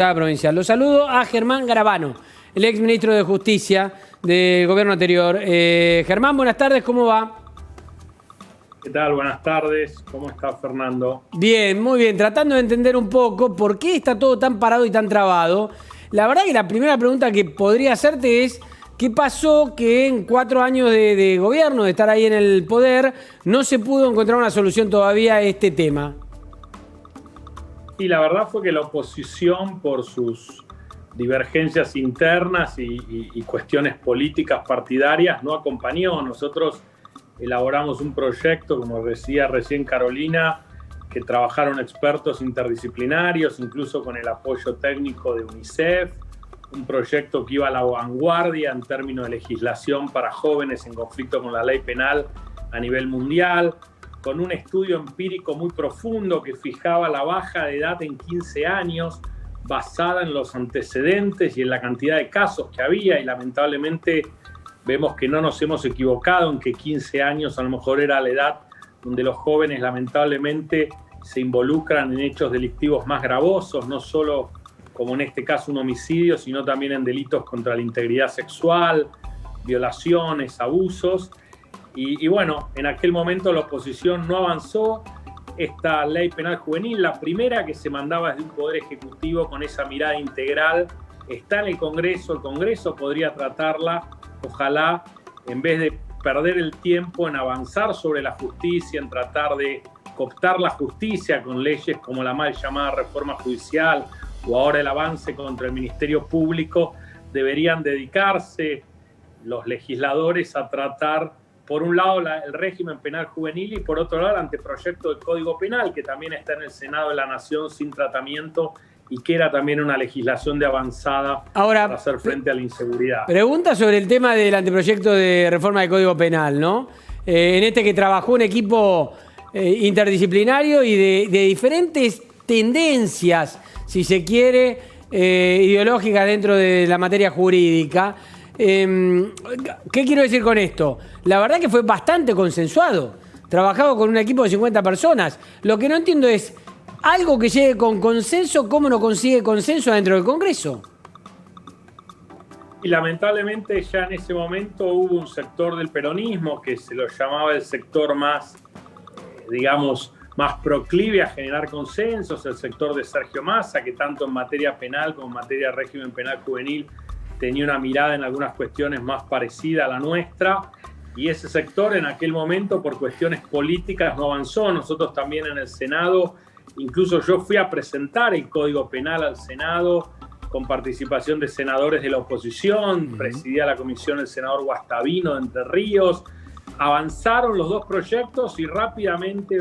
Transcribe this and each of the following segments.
Provincial. Lo saludo a Germán Garabano, el ex ministro de Justicia del gobierno anterior. Germán, buenas tardes, ¿cómo va? ¿Qué tal? Buenas tardes. ¿Cómo está Fernando? Bien, muy bien. Tratando de entender un poco por qué está todo tan parado y tan trabado. La verdad que la primera pregunta que podría hacerte es ¿qué pasó que en 4 años de gobierno, de estar ahí en el poder, no se pudo encontrar una solución todavía a este tema? Y la verdad fue que la oposición, por sus divergencias internas y cuestiones políticas partidarias, no acompañó. Nosotros elaboramos un proyecto, como decía recién Carolina, que trabajaron expertos interdisciplinarios, incluso con el apoyo técnico de UNICEF, un proyecto que iba a la vanguardia en términos de legislación para jóvenes en conflicto con la ley penal a nivel mundial, con un estudio empírico muy profundo que fijaba la baja de edad en 15 años, basada en los antecedentes y en la cantidad de casos que había, y lamentablemente vemos que no nos hemos equivocado en que 15 años a lo mejor era la edad donde los jóvenes lamentablemente se involucran en hechos delictivos más gravosos, no solo como en este caso un homicidio, sino también en delitos contra la integridad sexual, violaciones, abusos. Y bueno, en aquel momento la oposición no avanzó. Esta ley penal juvenil, la primera que se mandaba desde un poder ejecutivo con esa mirada integral, está en el Congreso podría tratarla, ojalá, en vez de perder el tiempo en avanzar sobre la justicia, en tratar de cooptar la justicia con leyes como la mal llamada reforma judicial o ahora el avance contra el Ministerio Público, deberían dedicarse los legisladores a tratar, por un lado, el régimen penal juvenil y por otro lado, el anteproyecto del Código Penal, que también está en el Senado de la Nación sin tratamiento y que era también una legislación de avanzada para hacer frente a la inseguridad. Pregunta sobre el tema del anteproyecto de reforma del Código Penal, ¿no? En este que trabajó un equipo interdisciplinario y de diferentes tendencias, si se quiere, ideológicas dentro de la materia jurídica. ¿Qué quiero decir con esto? La verdad que fue bastante consensuado. Trabajado con un equipo de 50 personas. Lo que no entiendo es, algo que llegue con consenso, ¿cómo no consigue consenso dentro del Congreso? Y lamentablemente ya en ese momento hubo un sector del peronismo que se lo llamaba el sector más, digamos, más proclive a generar consensos, el sector de Sergio Massa, que tanto en materia penal como en materia de régimen penal juvenil tenía una mirada en algunas cuestiones más parecida a la nuestra, y ese sector en aquel momento por cuestiones políticas no avanzó. Nosotros también en el Senado, incluso yo fui a presentar el Código Penal al Senado con participación de senadores de la oposición, presidía la comisión el senador Guastavino de Entre Ríos. Avanzaron los dos proyectos y rápidamente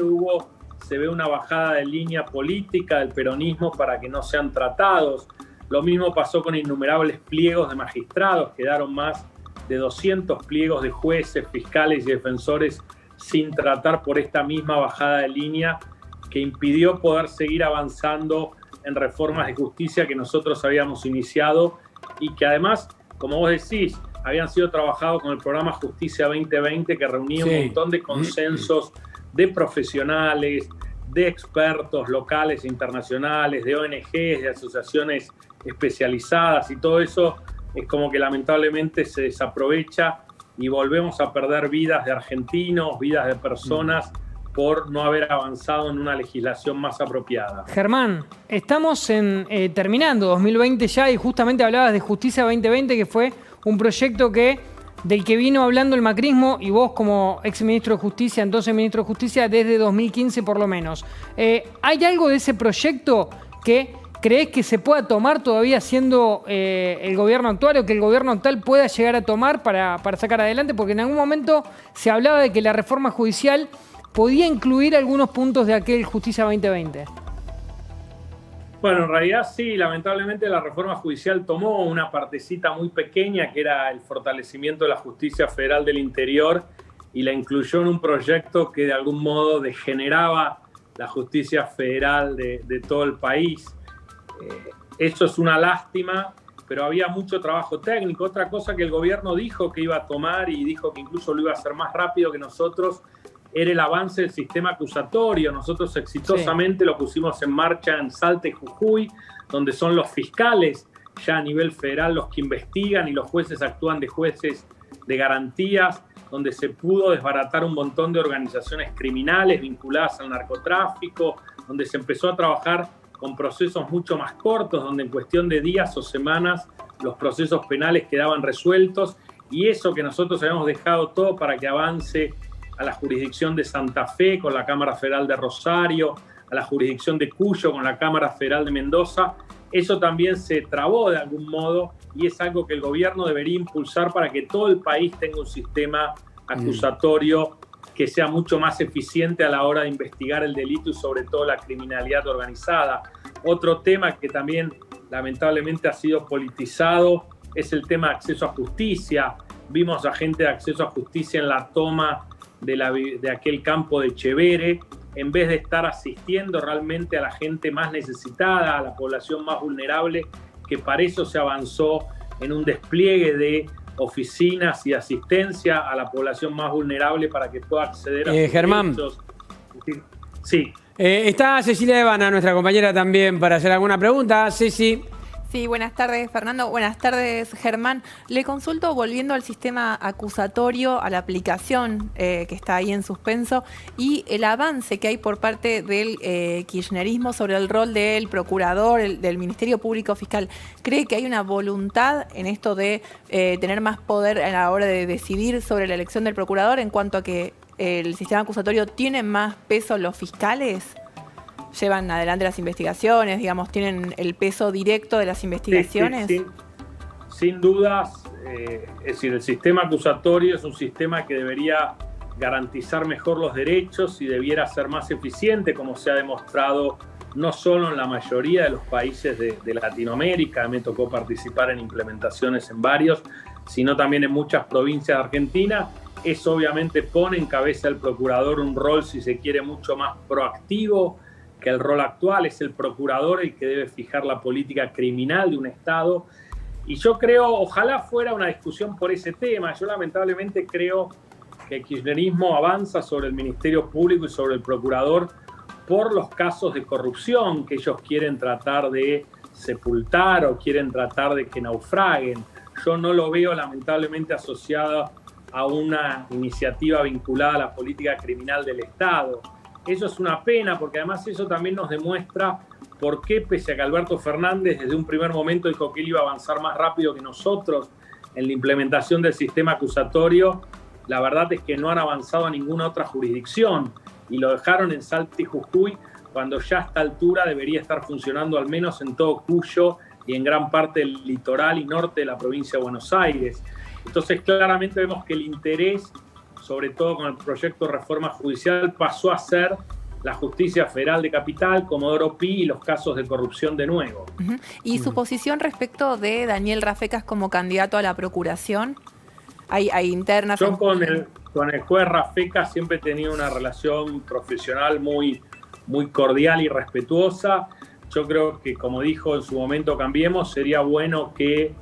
se ve una bajada de línea política del peronismo para que no sean tratados. Lo mismo pasó con innumerables pliegos de magistrados, quedaron más de 200 pliegos de jueces, fiscales y defensores sin tratar por esta misma bajada de línea que impidió poder seguir avanzando en reformas de justicia que nosotros habíamos iniciado y que además, como vos decís, habían sido trabajados con el programa Justicia 2020 que reunía un montón de consensos de profesionales, de expertos locales e internacionales, de ONGs, de asociaciones especializadas, y todo eso es como que lamentablemente se desaprovecha y volvemos a perder vidas de argentinos, vidas de personas por no haber avanzado en una legislación más apropiada. Germán, estamos terminando 2020 ya y justamente hablabas de Justicia 2020, que fue un proyecto del que vino hablando el macrismo y vos como ex ministro de Justicia, entonces ministro de Justicia, desde 2015 por lo menos. ¿Hay algo de ese proyecto que crees que se pueda tomar todavía siendo el gobierno actual o que el gobierno actual pueda llegar a tomar para sacar adelante? Porque en algún momento se hablaba de que la reforma judicial podía incluir algunos puntos de aquel Justicia 2020. Bueno, en realidad sí, lamentablemente la reforma judicial tomó una partecita muy pequeña que era el fortalecimiento de la justicia federal del interior y la incluyó en un proyecto que de algún modo degeneraba la justicia federal de todo el país. Eso es una lástima, pero había mucho trabajo técnico. Otra cosa que el gobierno dijo que iba a tomar y dijo que incluso lo iba a hacer más rápido que nosotros era el avance del sistema acusatorio. Nosotros exitosamente lo pusimos en marcha en Salta y Jujuy, donde son los fiscales ya a nivel federal los que investigan y los jueces actúan de jueces de garantías, donde se pudo desbaratar un montón de organizaciones criminales vinculadas al narcotráfico, donde se empezó a trabajar con procesos mucho más cortos, donde en cuestión de días o semanas los procesos penales quedaban resueltos, y eso que nosotros habíamos dejado todo para que avance a la jurisdicción de Santa Fe con la Cámara Federal de Rosario, a la jurisdicción de Cuyo con la Cámara Federal de Mendoza, eso también se trabó de algún modo, y es algo que el gobierno debería impulsar para que todo el país tenga un sistema acusatorio que sea mucho más eficiente a la hora de investigar el delito y sobre todo la criminalidad organizada. Otro tema que también lamentablemente ha sido politizado es el tema de acceso a justicia. Vimos a gente de acceso a justicia en la toma de aquel campo de Chevere, en vez de estar asistiendo realmente a la gente más necesitada, a la población más vulnerable, que para eso se avanzó en un despliegue de oficinas y asistencia a la población más vulnerable para que pueda acceder a sus Germán. derechos. Sí. Está Cecilia Evana, nuestra compañera, también para hacer alguna pregunta. Ceci. Sí, buenas tardes, Fernando. Buenas tardes, Germán. Le consulto, volviendo al sistema acusatorio, a la aplicación que está ahí en suspenso, y el avance que hay por parte del kirchnerismo sobre el rol del procurador, del Ministerio Público Fiscal. ¿Cree que hay una voluntad en esto de tener más poder a la hora de decidir sobre la elección del procurador, en cuanto a que el sistema acusatorio tiene más peso los fiscales? ¿Llevan adelante las investigaciones, digamos, tienen el peso directo de las investigaciones? Sí, sin dudas, es decir, el sistema acusatorio es un sistema que debería garantizar mejor los derechos y debiera ser más eficiente, como se ha demostrado no solo en la mayoría de los países de Latinoamérica, me tocó participar en implementaciones en varios, sino también en muchas provincias de Argentina. Eso obviamente pone en cabeza del procurador un rol, si se quiere, mucho más proactivo que el rol actual. Es el procurador el que debe fijar la política criminal de un Estado. Y yo creo, ojalá fuera una discusión por ese tema. Yo lamentablemente creo que el kirchnerismo avanza sobre el Ministerio Público y sobre el procurador por los casos de corrupción que ellos quieren tratar de sepultar o quieren tratar de que naufraguen. Yo no lo veo lamentablemente asociado a una iniciativa vinculada a la política criminal del Estado. Eso es una pena, porque además eso también nos demuestra por qué, pese a que Alberto Fernández desde un primer momento dijo que él iba a avanzar más rápido que nosotros en la implementación del sistema acusatorio, la verdad es que no han avanzado a ninguna otra jurisdicción y lo dejaron en Salta y Jujuy, cuando ya a esta altura debería estar funcionando al menos en todo Cuyo y en gran parte del litoral y norte de la provincia de Buenos Aires. Entonces claramente vemos que el interés, sobre todo con el proyecto de reforma judicial, pasó a ser la Justicia Federal de Capital, Comodoro Pi y los casos de corrupción de nuevo. ¿Y su posición respecto de Daniel Rafecas como candidato a la procuración? ¿Hay internas? Yo con el juez Rafecas siempre he tenido una relación profesional muy cordial y respetuosa. Yo creo que, como dijo en su momento Cambiemos, sería bueno que,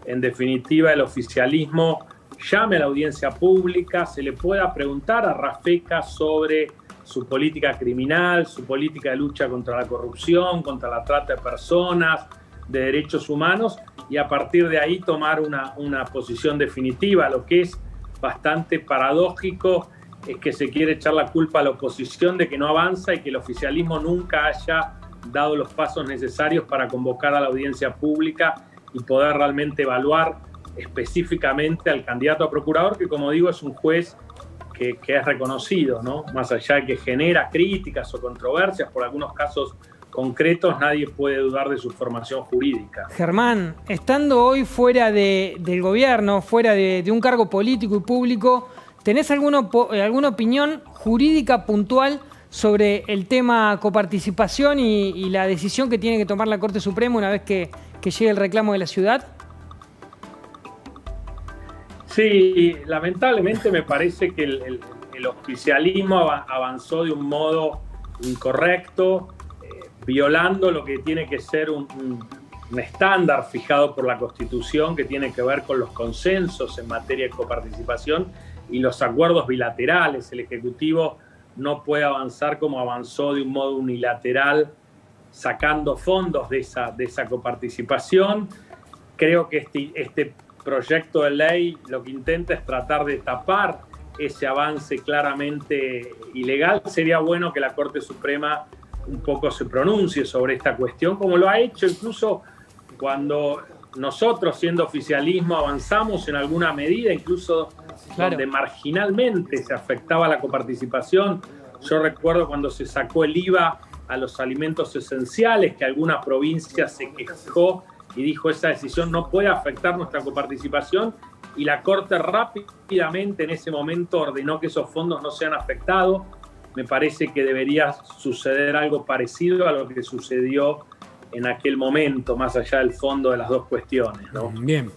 en definitiva, el oficialismo llame a la audiencia pública, se le pueda preguntar a Rafecas sobre su política criminal, su política de lucha contra la corrupción, contra la trata de personas, de derechos humanos, y a partir de ahí tomar una posición definitiva. Lo que es bastante paradójico es que se quiere echar la culpa a la oposición de que no avanza y que el oficialismo nunca haya dado los pasos necesarios para convocar a la audiencia pública y poder realmente evaluar específicamente al candidato a procurador, que, como digo, es un juez que es reconocido, ¿no? Más allá de que genera críticas o controversias por algunos casos concretos, nadie puede dudar de su formación jurídica. Germán, estando hoy fuera del gobierno, fuera de un cargo político y público, ¿tenés alguna opinión jurídica puntual sobre el tema coparticipación y la decisión que tiene que tomar la Corte Suprema una vez que llegue el reclamo de la ciudad? Sí, lamentablemente me parece que el oficialismo avanzó de un modo incorrecto, violando lo que tiene que ser un estándar fijado por la Constitución, que tiene que ver con los consensos en materia de coparticipación, y los acuerdos bilaterales. El Ejecutivo no puede avanzar como avanzó de un modo unilateral, sacando fondos de esa coparticipación. Creo que este proyecto de ley lo que intenta es tratar de tapar ese avance claramente ilegal. Sería bueno que la Corte Suprema un poco se pronuncie sobre esta cuestión, como lo ha hecho incluso cuando nosotros, siendo oficialismo, avanzamos en alguna medida, incluso donde marginalmente se afectaba la coparticipación. Yo recuerdo cuando se sacó el IVA a los alimentos esenciales, que alguna provincia se quejó y dijo esa decisión no puede afectar nuestra coparticipación, y la Corte rápidamente en ese momento ordenó que esos fondos no sean afectados. Me parece que debería suceder algo parecido a lo que sucedió en aquel momento, más allá del fondo de las dos cuestiones, ¿no? Bien.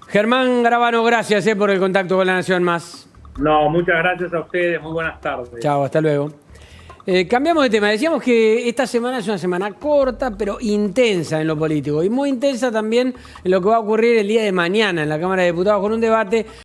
Germán Garabano, gracias por el contacto con La Nación Más. No, muchas gracias a ustedes, muy buenas tardes. Chao, hasta luego. Cambiamos de tema. Decíamos que esta semana es una semana corta, pero intensa en lo político. Y muy intensa también en lo que va a ocurrir el día de mañana en la Cámara de Diputados con un debate